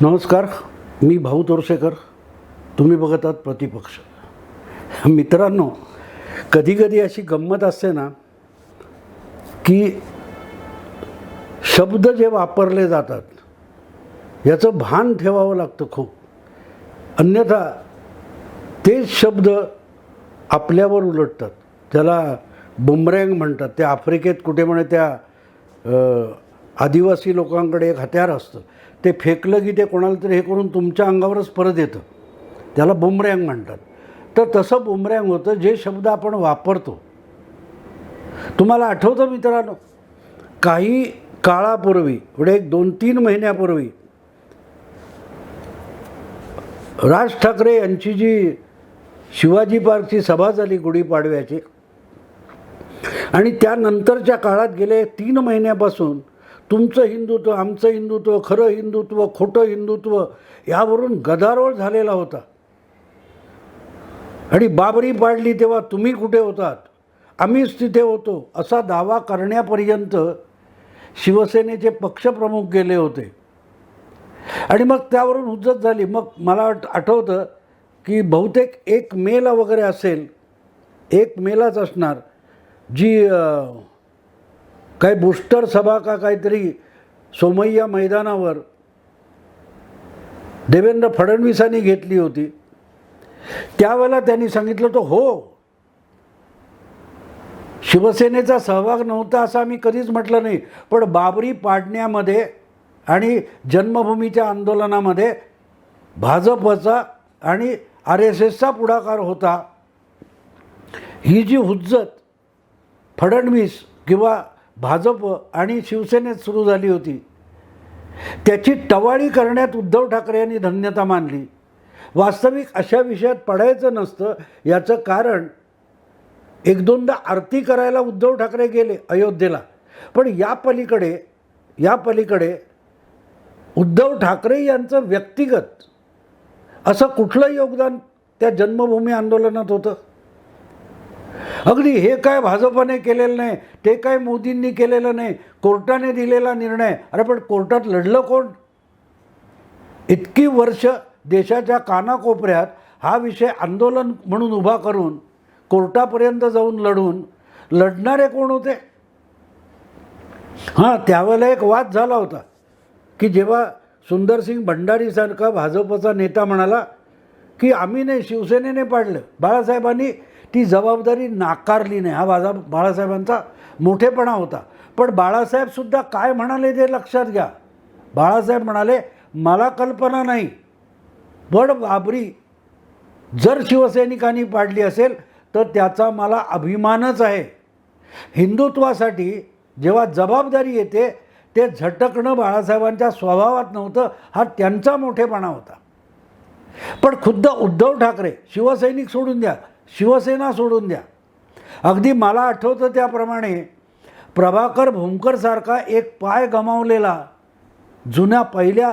नमस्कार, मी भाऊ तोरसेकर. तुम्ही बघत आहात प्रतिपक्ष. मित्रांनो, कधी कधी अशी गंमत असते ना की शब्द जे वापरले जातात याचं भान ठेवावं लागतं खूप. अन्यथा तेच शब्द आपल्यावर उलटतात. त्याला बुमरँग म्हणतात. ते आफ्रिकेत कुठे म्हणे त्या आदिवासी लोकांकडे एक हत्यार असतं. ते फेकलं की ते कोणाला तरी हे करून तुमच्या अंगावरच परत येतं. त्याला बुमरँग म्हणतात. तर तसं बुमरँग होतं जे शब्द आपण वापरतो. तुम्हाला आठवतं मित्रांनो, काही काळापूर्वी म्हणजे एक 2-3 महिन्यापूर्वी राज ठाकरे यांची जी शिवाजी पार्कची सभा झाली गुढीपाडव्याची, आणि त्यानंतरच्या काळात गेले 3 महिन्यापासून तुमचं हिंदुत्व, आमचं हिंदुत्व, खरं हिंदुत्व, खोटं हिंदुत्व यावरून गदारोळ झालेला होता. आणि बाबरी पाडली तेव्हा तुम्ही कुठे होतात, आम्हीच तिथे होतो असा दावा करण्यापर्यंत शिवसेनेचे पक्षप्रमुख गेले होते. आणि मग त्यावरून हुज्जत झाली. मग मला आठवतं की बहुतेक 1 मेला वगैरे असेल, 1 मेलाच असणार, जी काय बूस्टर सभा का काहीतरी सोमय्या मैदानावर देवेंद्र फडणवीसांनी घेतली होती. त्यावेळेला त्यांनी सांगितलं होतं, हो, शिवसेनेचा सहभाग नव्हता असं आम्ही कधीच म्हटलं नाही, पण बाबरी पाडण्यामध्ये आणि जन्मभूमीच्या आंदोलनामध्ये भाजपचा आणि RSSचा पुढाकार होता. ही जी हुज्जत फडणवीस किंवा भाजप आणि शिवसेनेत सुरू झाली होती, त्याची टवाळी करण्यात उद्धव ठाकरे यांनी धन्यता मानली. वास्तविक अशा विषयात पडायचं नसतं. याचं कारण 1-2दा आरती करायला उद्धव ठाकरे गेले अयोध्येला, पण या पलीकडे उद्धव ठाकरे यांचं व्यक्तिगत असं कुठलं योगदान त्या जन्मभूमी आंदोलनात होतं? अगदी हे काय भाजपने केलेलं नाही, ते काय मोदींनी केलेलं नाही, कोर्टाने दिलेला निर्णय. अरे पण कोर्टात लढलं कोण? इतकी वर्ष देशाच्या कानाकोपऱ्यात हा विषय आंदोलन म्हणून उभा करून कोर्टापर्यंत जाऊन लढणारे कोण होते? हां, त्यावेळेला एक वाद झाला होता की जेव्हा सुंदरसिंग भंडारीसारखा भाजपचा नेता म्हणाला की आम्ही नाही, शिवसेनेने पाडलं, बाळासाहेबांनी ती जबाबदारी नाकारली नाही. हा बाळासाहेबांचा मोठेपणा होता. पण बाळासाहेबसुद्धा काय म्हणाले ते लक्षात घ्या. बाळासाहेब म्हणाले, मला कल्पना नाही, पण बाबरी जर शिवसैनिकांनी पाडली असेल तर त्याचा मला अभिमानच आहे. हिंदुत्वासाठी जेव्हा जबाबदारी येते ते झटकणं बाळासाहेबांच्या स्वभावात नव्हतं. हा त्यांचा मोठेपणा होता. पण खुद्द उद्धव ठाकरे, शिवसैनिक सोडून द्या, शिवसेना सोडून द्या, अगदी मला आठवतं त्याप्रमाणे प्रभाकर भोमकरसारखा एक पाय गमावलेला जुन्या पहिल्या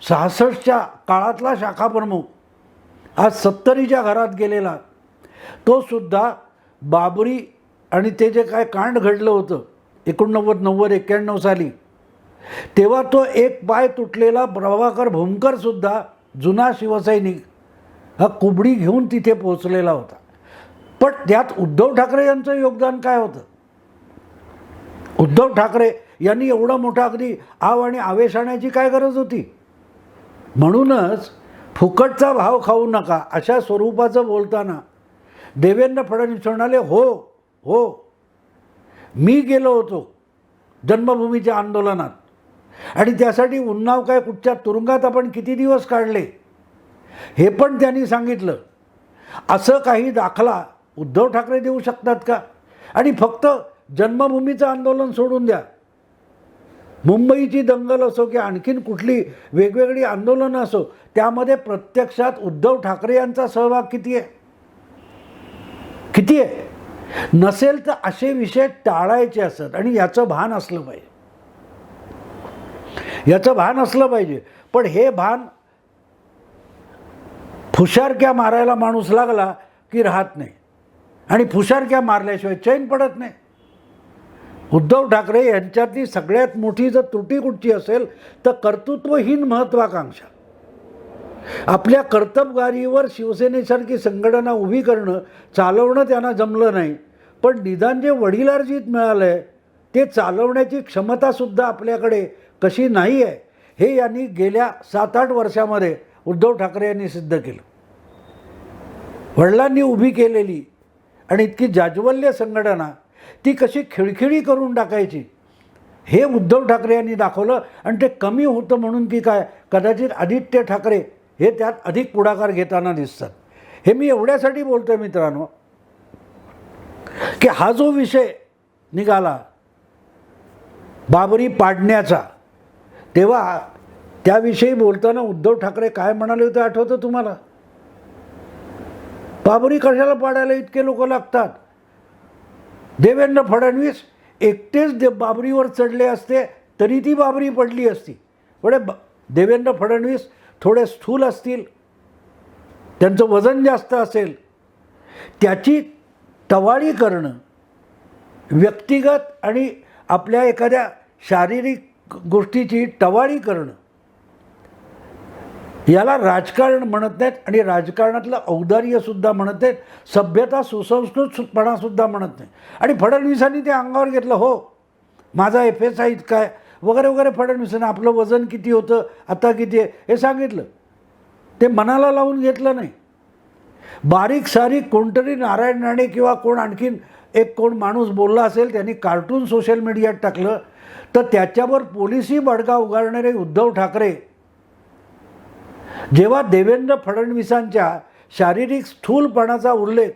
66च्या काळातला शाखाप्रमुख आज 70च्या घरात गेलेला, तो सुद्धा बाबरी आणि ते जे काय कांड घडलं होतं 89-91 साली, तेव्हा तो एक पाय तुटलेला प्रभाकर भोमकरसुद्धा जुना शिवसैनिक हा कुबडी घेऊन तिथे पोचलेला होता. पण त्यात उद्धव ठाकरे यांचं योगदान काय होतं? उद्धव ठाकरे यांनी एवढा मोठा अगदी आव आणि आवेश आणण्याची काय गरज होती? म्हणूनच फुकटचा भाव खाऊ नका अशा स्वरूपाचं बोलताना देवेंद्र फडणवीस म्हणाले, हो, मी गेलो होतो जन्मभूमीच्या आंदोलनात आणि त्यासाठी उन्नाव काय कुठच्या तुरुंगात आपण किती दिवस काढले हे पण त्यांनी सांगितलं. असं काही दाखला उद्धव ठाकरे देऊ शकतात का? आणि फक्त जन्मभूमीचं आंदोलन सोडून द्या, मुंबईची दंगल असो की आणखीन कुठली वेगवेगळी आंदोलनं असो, त्यामध्ये प्रत्यक्षात उद्धव ठाकरे यांचा सहभाग किती आहे? नसेल तर असे विषय टाळायचे असतात आणि याचं भान असलं पाहिजे. पण हे भान फुशारक्या मारायला माणूस लागला की राहत नाही, आणि फुशारक्या मारल्याशिवाय चैन पडत नाही. उद्धव ठाकरे यांच्यातली सगळ्यात मोठी जर त्रुटी कुठची असेल तर कर्तृत्वहीन महत्त्वाकांक्षा. आपल्या कर्तबगारीवर शिवसेनेसारखी संघटना उभी करणं, चालवणं त्यांना जमलं नाही, पण निदान जे वडिलार्जित मिळालं आहे ते चालवण्याची क्षमतासुद्धा आपल्याकडे कशी नाही आहे हे यांनी गेल्या 7-8 वर्षामध्ये उद्धव ठाकरे यांनी सिद्ध केलं. वडिलांनी उभी केलेली आणि इतकी जाज्वल्य संघटना ती कशी खिळखिळी करून टाकायची हे उद्धव ठाकरे यांनी दाखवलं. आणि ते कमी होतं म्हणून की काय, कदाचित आदित्य ठाकरे हे त्यात अधिक पुढाकार घेताना दिसतात. हे मी एवढ्यासाठी बोलतोय मित्रांनो की हा जो विषय निघाला बाबरी पाडण्याचा, तेव्हा त्याविषयी बोलताना उद्धव ठाकरे काय म्हणाले होते आठवतं तुम्हाला? बाबरी कशाला पाडायला इतके लोक लागतात? देवेंद्र फडणवीस एकटेच बाबरीवर चढले असते तरी ती बाबरी पडली असती. पण देवेंद्र फडणवीस थोडे स्थूल असतील, त्यांचं वजन जास्त असेल, त्याची टवाळी करणं, व्यक्तिगत आणि आपल्या एखाद्या शारीरिक गोष्टीची टवाळी करणं, याला राजकारण म्हणत नाहीत आणि राजकारणातलं औदार्यसुद्धा म्हणत नाहीत, सभ्यता सुसंस्कृतपणासुद्धा म्हणत नाही. आणि फडणवीसांनी ते अंगावर घेतलं, हो माझा FSI इतका आहे वगैरे वगैरे. फडणवीसांनी आपलं वजन किती होतं, आता किती आहे हे सांगितलं, ते मनाला लावून घेतलं नाही. बारीक सारीक कोणतरी नारायण राणे किंवा कोण आणखीन एक कोण माणूस बोलला असेल, त्यांनी कार्टून सोशल मीडियात टाकलं, तर त्याच्यावर पोलिसी बडगा उगारणारे उद्धव ठाकरे जेव्हा देवेंद्र फडणवीसांच्या शारीरिक स्थूलपणाचा उल्लेख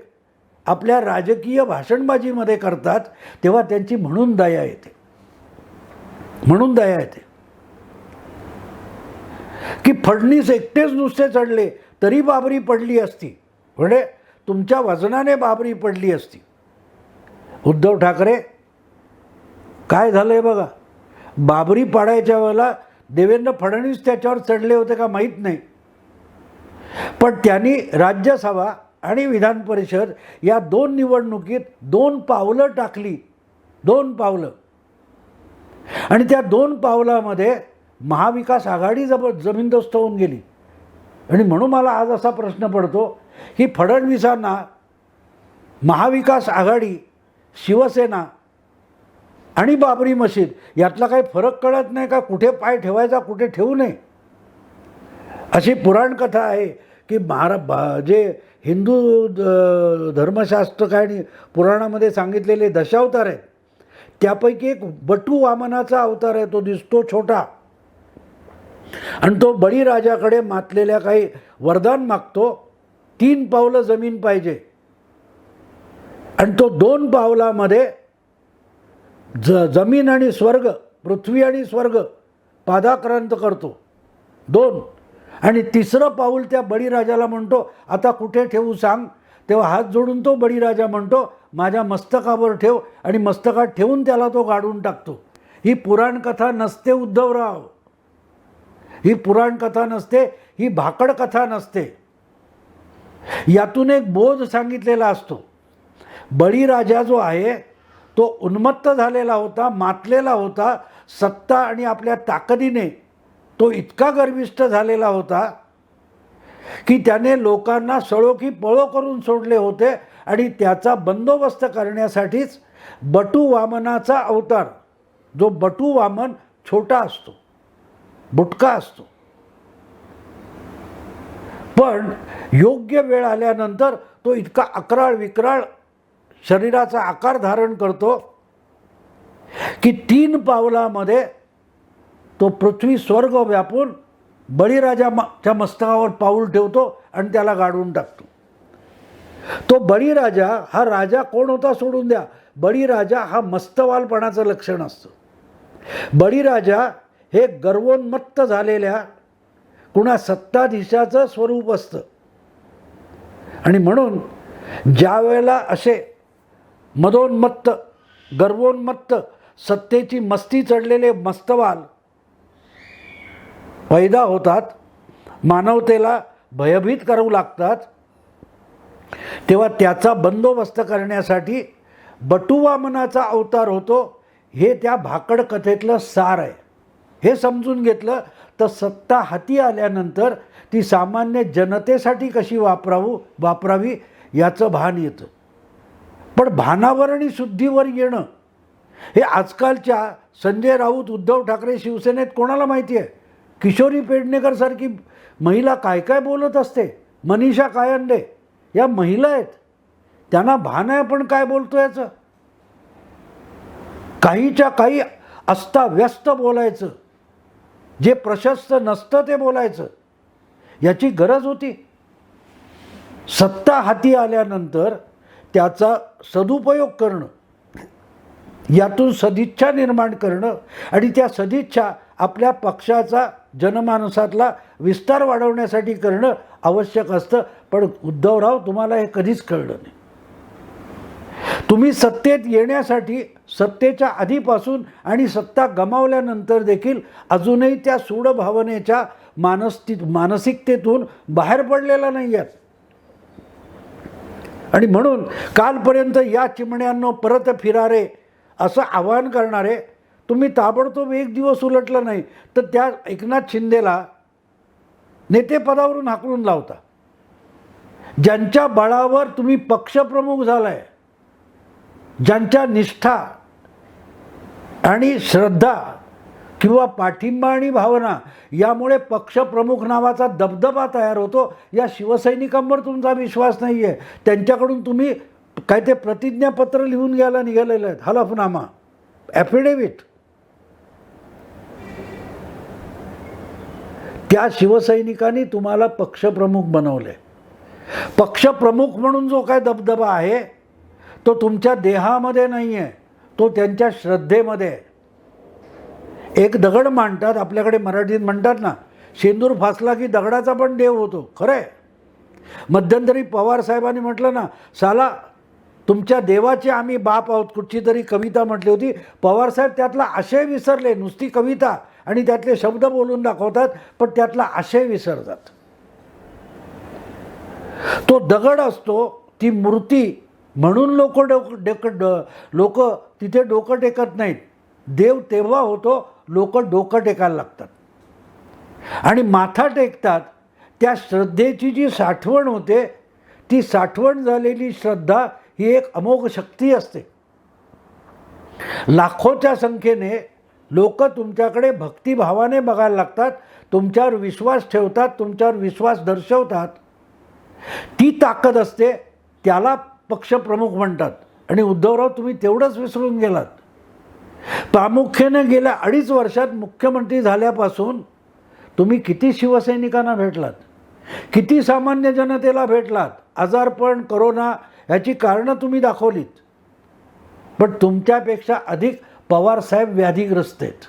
आपल्या राजकीय भाषणबाजीमध्ये करतात, तेव्हा त्यांची म्हणून दया येते, म्हणून दया येते की फडणवीस एकटेच नुसते चढले तरी बाबरी पडली असती, म्हणजे तुमच्या वजनाने बाबरी पडली असती. उद्धव ठाकरे काय झालंय बघा, बाबरी पाडायच्या वेळेला देवेंद्र फडणवीस त्याच्यावर चढले होते का माहीत नाही, पण त्यांनी राज्यसभा आणि विधान परिषद या 2 निवडणुकीत 2 पावलं टाकली, 2 पावलं. आणि त्या 2 पावलामध्ये महाविकास आघाडी जमीनदोस्त होऊन गेली. आणि म्हणून मला आज असा प्रश्न पडतो की फडणवीसांना महाविकास आघाडी, शिवसेना आणि बाबरी मशीद यातला काही फरक कळत नाही का? कुठे पाय ठेवायचा, कुठे ठेवू नये, अशी पुराणकथा आहे की जे हिंदू धर्मशास्त्र काय आणि पुराणामध्ये सांगितलेले दशावतार आहेत त्यापैकी एक बटू वामनाचा अवतार आहे. तो दिसतो छोटा आणि तो बळीराजाकडे मातलेल्या काही वरदान मागतो. 3 पावलं जमीन पाहिजे आणि तो 2 पावलामध्ये जमीन आणि स्वर्ग, पृथ्वी आणि स्वर्ग पादाक्रांत करतो 2. आणि 3रं पाऊल त्या बळीराजाला म्हणतो, आता कुठे ठेवू सांग. तेव्हा हात जोडून तो बळीराजा म्हणतो, माझ्या मस्तकावर ठेव, आणि मस्तकात ठेवून त्याला तो गाडून टाकतो. ही पुराणकथा नसते उद्धवराव, ही पुराणकथा नसते, ही भाकड कथा नसते. यातून एक बोध सांगितलेला असतो. बळीराजा जो आहे तो उन्मत्त झालेला होता, मातलेला होता. सत्ता आणि आपल्या ताकदीने तो इतका गर्विष्ठ झालेला होता की त्याने लोकांना सळो की पळो करून सोडले होते. आणि त्याचा बंदोबस्त करण्यासाठीच बटू वामनाचा अवतार, जो बटू वामन छोटा असतो, बुटका असतो, पण योग्य वेळ आल्यानंतर तो इतका अकराळ विक्राळ शरीराचा आकार धारण करतो की 3 पावलामध्ये तो पृथ्वी स्वर्ग व्यापून बळीराजाच्या मस्तकावर पाऊल ठेवतो आणि त्याला गाडून टाकतो. तो बळीराजा हा राजा कोण होता सोडून द्या, बळीराजा हा मस्तवालपणाचं लक्षण असतं. बळीराजा हे गर्वोन्मत्त झालेल्या कुणा सत्ताधीशाचं स्वरूप असतं. आणि म्हणून ज्या वेळेला असे मदोन्मत्त, गर्वोन्मत्त, सत्तेची मस्ती चढलेले मस्तवाल पैदा होतात, मानवतेला भयभीत करू लागतात, तेव्हा त्याचा बंदोबस्त करण्यासाठी बटू वामनाचा अवतार होतो. हे त्या भाकड कथेतलं सार आहे. हे समजून घेतलं तर सत्ता हाती आल्यानंतर ती सामान्य जनतेसाठी कशी वापरावी याचं भान येतं. पण भानावर आणि शुद्धीवर येणं हे आजकालच्या संजय राऊत, उद्धव ठाकरे, शिवसेनेत कोणाला माहिती आहे? किशोरी पेडणेकरसारखी महिला काय काय बोलत असते, मनीषा कायंदे या महिला आहेत, त्यांना भान आहे आपण काय बोलतो याचं. काहीच्या काही अस्ताव्यस्त बोलायचं, जे प्रशस्त नसतं ते बोलायचं, याची गरज होती. सत्ता हाती आल्यानंतर त्याचा सदुपयोग करणं, यातून सदिच्छा निर्माण करणं आणि त्या सदिच्छा आपल्या पक्षाचा जनमानसातला विस्तार वाढवण्यासाठी करणं आवश्यक असतं. पण उद्धवराव, तुम्हाला हे कधीच कळलं नाही. तुम्ही सत्तेत येण्यासाठी सत्तेच्या आधीपासून आणि सत्ता गमावल्यानंतर देखील अजूनही त्या सूड भावनेच्या मानसिकतेतून बाहेर पडलेला नाही आहेत. आणि म्हणून कालपर्यंत या चिमण्यांनो परत फिरारे असं आवाहन करणारे तुम्ही ताबडतोब एक दिवस उलटलं नाही तर त्या एकनाथ शिंदेला नेतेपदावरून हाकलून लावता. ज्यांच्या बळावर तुम्ही पक्षप्रमुख झालाय, ज्यांच्या निष्ठा आणि श्रद्धा किंवा पाठिंबा आणि भावना यामुळे पक्षप्रमुख नावाचा दबदबा तयार होतो, या शिवसैनिकांवर तुमचा विश्वास नाही आहे. त्यांच्याकडून तुम्ही काय ते प्रतिज्ञापत्र लिहून निघालेलं आहेत, हलफनामा, ॲफिडेव्हिट. त्या शिवसैनिकांनी तुम्हाला पक्षप्रमुख बनवले. पक्षप्रमुख म्हणून जो काय दबदबा आहे तो तुमच्या देहामध्ये नाही आहे, तो त्यांच्या श्रद्धेमध्ये आहे. एक दगड मांडतात, आपल्याकडे मराठीत म्हणतात ना, शेंदूर फासला की दगडाचा पण देव होतो. खरं आहे. मध्यंतरी पवार साहेबांनी म्हटलं ना, साला तुमच्या देवाचे आम्ही बाप आहोत, कुठची तरी कविता म्हटली होती. पवारसाहेब त्यातला आशय विसरले. नुसती कविता आणि त्यातले शब्द बोलून दाखवतात, पण त्यातला आशय विसरतात. तो दगड असतो, ती मूर्ती, म्हणून लोक तिथे डोकं टेकत नाहीत. देव तेव्हा होतो लोक डोकं टेकायला लागतात आणि माथा टेकतात. त्या श्रद्धेची जी साठवण होते, ती साठवण झालेली श्रद्धा ही एक अमोघ शक्ती असते. लाखोच्या संख्येने लोक तुमच्याकडे भक्तिभावाने बघायला लागतात, तुमच्यावर विश्वास ठेवतात, तुमच्यावर विश्वास दर्शवतात. ती ताकद असते, त्याला पक्षप्रमुख म्हणतात. आणि उद्धवराव, तुम्ही तेवढंच विसरून गेलात. प्रामुख्याने गेल्या 2.5 वर्षात मुख्यमंत्री झाल्यापासून तुम्ही किती शिवसैनिकांना भेटलात, किती सामान्य जनतेला भेटलात. आजारपण, कोरोना ह्याची कारणं तुम्ही दाखवलीत, पण तुमच्यापेक्षा अधिक पवारसाहेब व्याधीग्रस्त आहेत.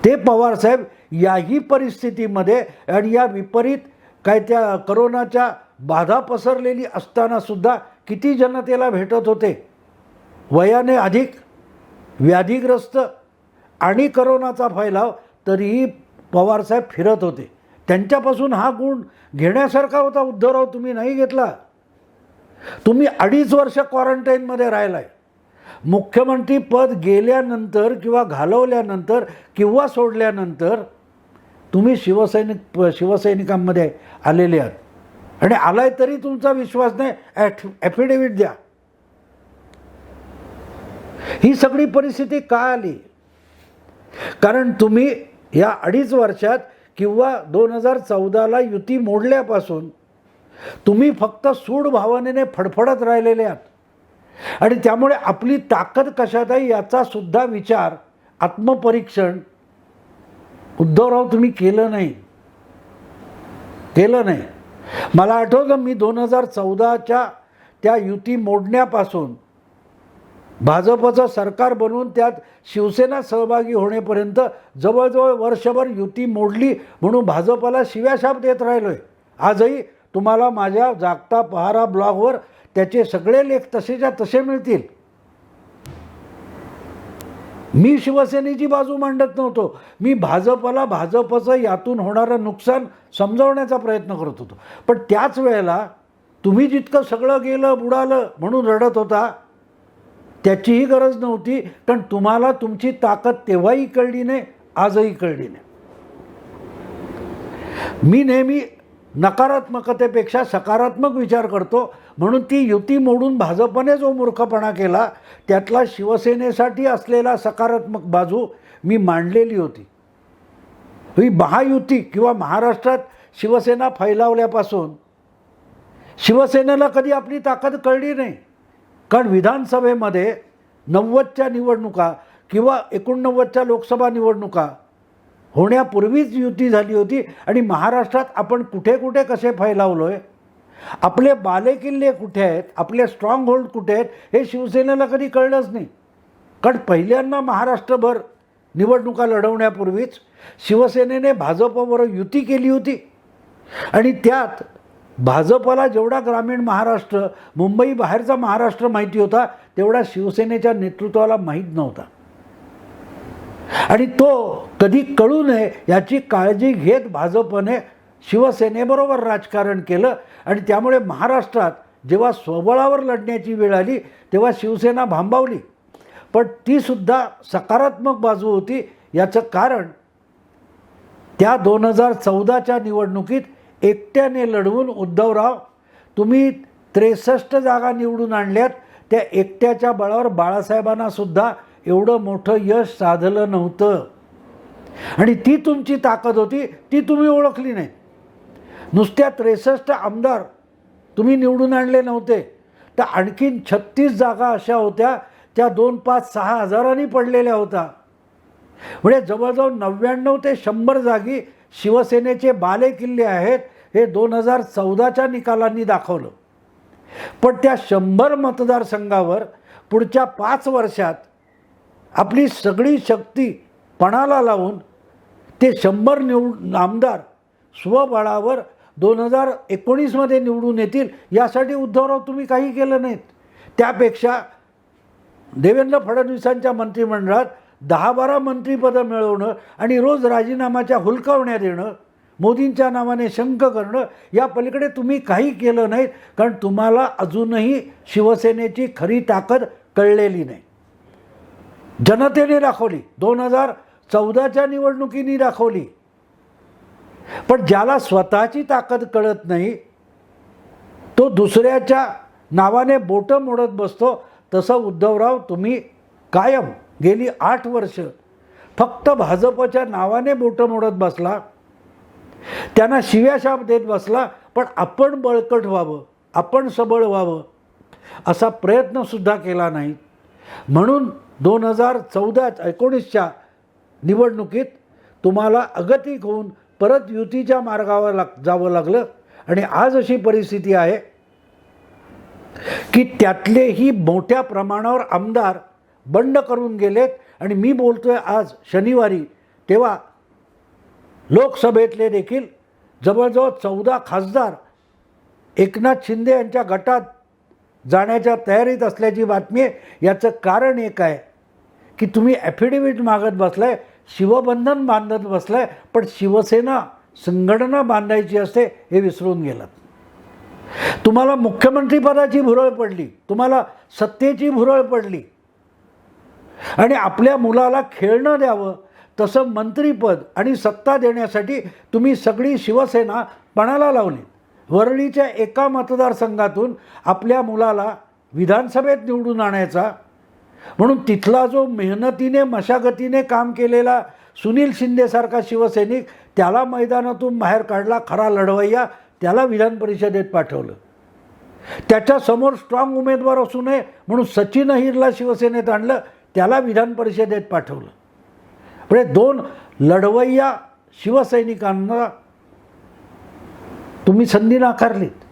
ते पवारसाहेब याही परिस्थितीमध्ये आणि या विपरीत काय त्या कोरोनाच्या बाधा पसरलेली असतानासुद्धा किती जनतेला भेटत होते. वयाने अधिक, व्याधीग्रस्त आणि कोरोनाचा फैलाव, तरीही पवारसाहेब फिरत होते. त्यांच्यापासून हा गुण घेण्यासारखा होता. उद्धवराव, तुम्ही नाही घेतला. तुम्ही 2.5 वर्ष क्वारंटाईनमध्ये राहिलाय. मुख्यमंत्री पद गेल्यानंतर किंवा घालवल्यानंतर किंवा सोडल्यानंतर तुम्ही शिवसैनिकांमध्ये आलेले आहात आणि आलाय तरी तुमचा विश्वास नाही. ॲफिडेव्हिट द्या. ही सगळी परिस्थिती का आली? कारण तुम्ही या 2.5 वर्षात किंवा 2014ला युती मोडल्यापासून तुम्ही फक्त सूड भावनेने फडफडत राहिलेले आहात आणि त्यामुळे आपली ताकद कशात आहे याचा सुद्धा विचार, आत्मपरीक्षण उद्धवराव तुम्ही केलं नाही. मला आठवतं, मी 2014च्या त्या युती मोडण्यापासून भाजपचं सरकार बनवून त्यात शिवसेना सहभागी होण्यापर्यंत जवळजवळ वर्षभर युती मोडली म्हणून भाजपला शिव्याशाप देत राहिलो आहे. आजही तुम्हाला माझ्या जागता पहारा ब्लॉगवर त्याचे सगळे लेख तसेच्या तसे मिळतील. मी शिवसेनेची बाजू मांडत नव्हतो. मी भाजपचं यातून होणारं नुकसान समजावण्याचा प्रयत्न करत होतो. पण त्याच वेळेला तुम्ही जितकं सगळं गेलं, बुडालं म्हणून रडत होता, त्याचीही गरज नव्हती, कारण तुम्हाला तुमची ताकद तेव्हाही कळली नाही, आजही कळली नाही. मी नेहमी नकारात्मकतेपेक्षा सकारात्मक विचार करतो, म्हणून ती युती मोडून भाजपने जो मूर्खपणा केला त्यातला शिवसेनेसाठी असलेला सकारात्मक बाजू मी मांडलेली होती. ही महायुती किंवा महाराष्ट्रात शिवसेना फैलावल्यापासून शिवसेनेला कधी आपली ताकद कळली नाही. कारण विधानसभेमध्ये 90च्या निवडणुका किंवा 89च्या लोकसभा निवडणुका होण्यापूर्वीच युती झाली होती आणि महाराष्ट्रात आपण कुठे कुठे कसे फैलावलो आहे, आपले बालेकिल्ले कुठे आहेत, आपले स्ट्रॉंग होल्ड कुठे आहेत, हे शिवसेनेला कधी कळलंच नाही. कारण पहिल्यांदा महाराष्ट्रभर निवडणुका लढवण्यापूर्वीच शिवसेनेने भाजपबरोबर युती केली होती आणि त्यात भाजपला जेवढा ग्रामीण महाराष्ट्र, मुंबई बाहेरचा महाराष्ट्र माहिती होता तेवढा शिवसेनेच्या नेतृत्वाला माहीत नव्हता. आणि तो कधी कळू नये याची काळजी घेत भाजपने शिवसेनेबरोबर राजकारण केलं आणि त्यामुळे महाराष्ट्रात जेव्हा स्वबळावर लढण्याची वेळ आली तेव्हा शिवसेना भांबावली. पण तीसुद्धा सकारात्मक बाजू होती. याचं कारण त्या 2014च्या निवडणुकीत एकट्याने लढवून उद्धवराव तुम्ही 63 जागा निवडून आणल्यात. त्या एकट्याच्या बळावर बाळासाहेबांना सुद्धा एवढं मोठं यश साधलं नव्हतं आणि ती तुमची ताकद होती, ती तुम्ही ओळखली नाही. नुसत्या 63 आमदार तुम्ही निवडून आणले नव्हते, तर आणखीन 36 जागा अशा होत्या त्या 2, 5, 6 हजारांनी पडलेल्या होत्या. म्हणजे जवळजवळ 99 ते 100 जागी शिवसेनेचे बालेकिल्ले आहेत हे 2014च्या निकालांनी दाखवलं. पण त्या 100 मतदारसंघावर पुढच्या 5 वर्षात आपली सगळी शक्ती पणाला लावून ते 100 आमदार स्वबळावर 2019मध्ये निवडून येतील यासाठी उद्धवराव तुम्ही काही केलं नाहीत. त्यापेक्षा देवेंद्र फडणवीसांच्या मंत्रिमंडळात 10-12 मंत्रिपदं मिळवणं आणि रोज राजीनामाच्या हुलकावण्यात येणं, मोदींच्या नावाने शंख करणं, या पलीकडे तुम्ही काही केलं नाहीत. कारण तुम्हाला अजूनही शिवसेनेची खरी ताकद कळलेली नाही. जनतेने दाखवली, 2014च्या निवडणुकीने दाखवली. पण ज्याला स्वतःची ताकद कळत नाही तो दुसऱ्याच्या नावाने बोटं मोडत बसतो. तसं उद्धवराव तुम्ही कायम गेली 8 वर्ष फक्त भाजपच्या नावाने बोटं मोडत बसला, त्यांना शिव्याशाप देत बसला. पण आपण बळकट व्हावं, आपण सबळ व्हावं असा प्रयत्नसुद्धा केला नाही. म्हणून 2014-19च्या निवडणुकीत तुम्हाला अगतिक होऊन परत युतीच्या मार्गावर जावं लागलं आणि आज अशी परिस्थिती आहे की त्यातलेही मोठ्या प्रमाणावर आमदार बंड करून गेलेत. आणि मी बोलतोय आज शनिवारी, तेव्हा लोकसभेतले देखील जवळजवळ 14 खासदार एकनाथ शिंदे यांच्या गटात जाण्याच्या तयारीत असल्याची बातमी आहे. याचं कारण एक आहे की तुम्ही ॲफिडेव्हिट मागत बसलाय, शिवबंधन बांधत बसलाय, पण शिवसेना संघटना बांधायची असते हे विसरून गेलात. तुम्हाला मुख्यमंत्रीपदाची भुरळ पडली, तुम्हाला सत्तेची भुरळ पडली आणि आपल्या मुलाला खेळणं द्यावं तसं मंत्रीपद आणि सत्ता देण्यासाठी तुम्ही सगळी शिवसेना पणाला लावली. वरळीच्या एका मतदारसंघातून आपल्या मुलाला विधानसभेत निवडून आणायचा म्हणून तिथला जो मेहनतीने मशागतीने काम केलेला सुनील शिंदेसारखा शिवसैनिक, त्याला मैदानातून बाहेर काढला. खरा लढवय्या त्याला विधान परिषदेत पाठवलं. त्याच्यासमोर स्ट्रॉंग उमेदवार असू नये म्हणून सचिन अहिरला शिवसेनेत आणलं, त्याला विधान परिषदेत पाठवलं. म्हणजे 2 लढवय्या शिवसैनिकांना तुम्ही संधी नाकारलीत.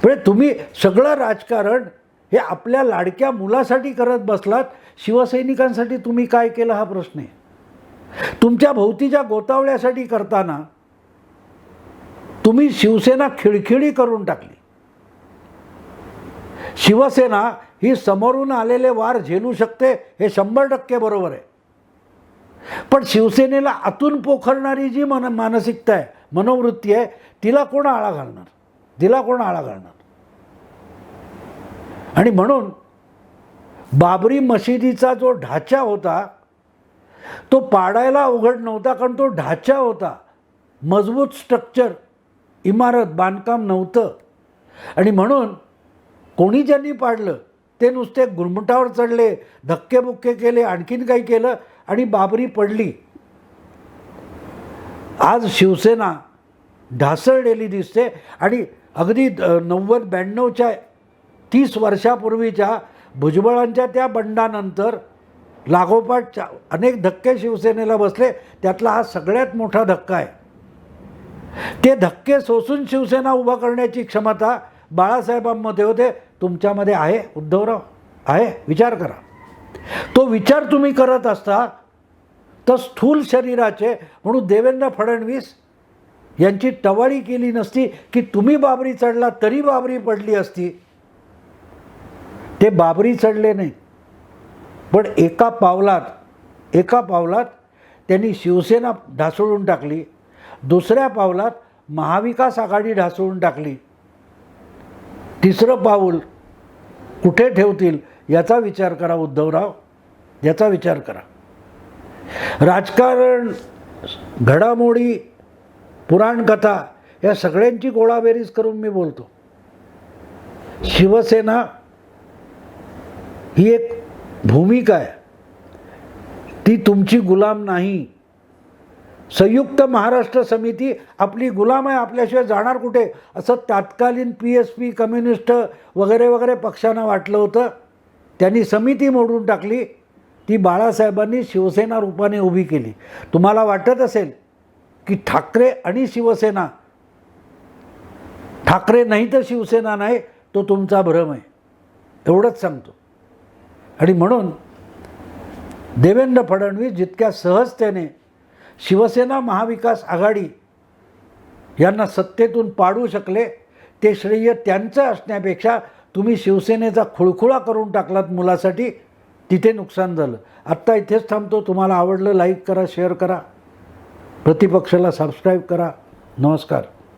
म्हणजे तुम्ही सगळं राजकारण हे आपल्या लाडक्या मुलासाठी करत बसलात. शिवसैनिकांसाठी तुम्ही काय केलं हा प्रश्न आहे. तुमच्या भोवतीच्या गोतावळ्यासाठी करताना तुम्ही शिवसेना खिळखिळी करून टाकली. शिवसेना ही समोरून आलेले वार झेलू शकते हे 100% बरोबर आहे. पण शिवसेनेला आतून पोखरणारी जी मानसिकता आहे, मनोवृत्ती आहे, तिला कोण आळा घालणार, तिला कोण आळा घालणार. आणि म्हणून बाबरी मशिदीचा जो ढाचा होता तो पाडायला अवघड नव्हता, कारण तो ढाचा होता, मजबूत स्ट्रक्चर, इमारत, बांधकाम नव्हतं. आणि म्हणून कोणी ज्यांनी पाडलं ते नुसते गुरमुटावर चढले, धक्केबुक्के केले, आणखीन काही केलं आणि बाबरी पडली. आज शिवसेना ढासळलेली दिसते आणि अगदी 90-92च्या 30 वर्षापूर्वीच्या भुजबळांच्या त्या बंडानंतर लागोपाठ अनेक धक्के शिवसेनेला बसले. त्यातला हा सगळ्यात मोठा धक्का आहे. ते धक्के सोसून शिवसेना उभा करण्याची क्षमता बाळासाहेबांमध्ये होते. तुमच्यामध्ये आहे उद्धवराव? आहे? विचार करा. तो विचार तुम्ही करत असता तर स्थूल शरीराचे म्हणून देवेंद्र फडणवीस यांची टवाळी केली नसती की तुम्ही बाबरी चढला तरी बाबरी पडली असती. ते बाबरी चढले नाही, पण एका पावलात त्यांनी शिवसेना ढासळून टाकली, दुसऱ्या पावलात महाविकास आघाडी ढासळून टाकली. तिसरं पाऊल कुठे ठेवतील याचा विचार करा उद्धवराव, याचा विचार करा. राजकारण, घडामोडी, पुराणकथा या सगळ्यांची गोळाबेरीज करून मी बोलतो. शिवसेना ही एक भूमिका आहे, ती तुमची गुलाम नाही. संयुक्त महाराष्ट्र समिती आपली गुलाम आहे, आपल्याशिवाय जाणार कुठे, असं तत्कालीन PSP, कम्युनिस्ट वगैरे वगैरे पक्षांना वाटलं होतं. त्यांनी समिती मोडून टाकली, ती बाळासाहेबांनी शिवसेना रूपाने उभी केली. तुम्हाला वाटत असेल की ठाकरे आणि शिवसेना, ठाकरे नाही तर शिवसेना नाही, तो तुमचा भ्रम आहे, एवढंच सांगतो. आणि म्हणून देवेंद्र फडणवीस जितक्या सहजतेने शिवसेना महाविकास आघाडी यांना सत्तेतून पाडू शकले, ते श्रेय त्यांचं असण्यापेक्षा तुम्ही शिवसेनेचा खुळखुळा करून टाकलात मुलासाठी, तिथे नुकसान झालं. आत्ता इथेच थांबतो. तुम्हाला आवडलं लाईक करा, शेअर करा, प्रतिपक्षाला सबस्क्राईब करा. नमस्कार.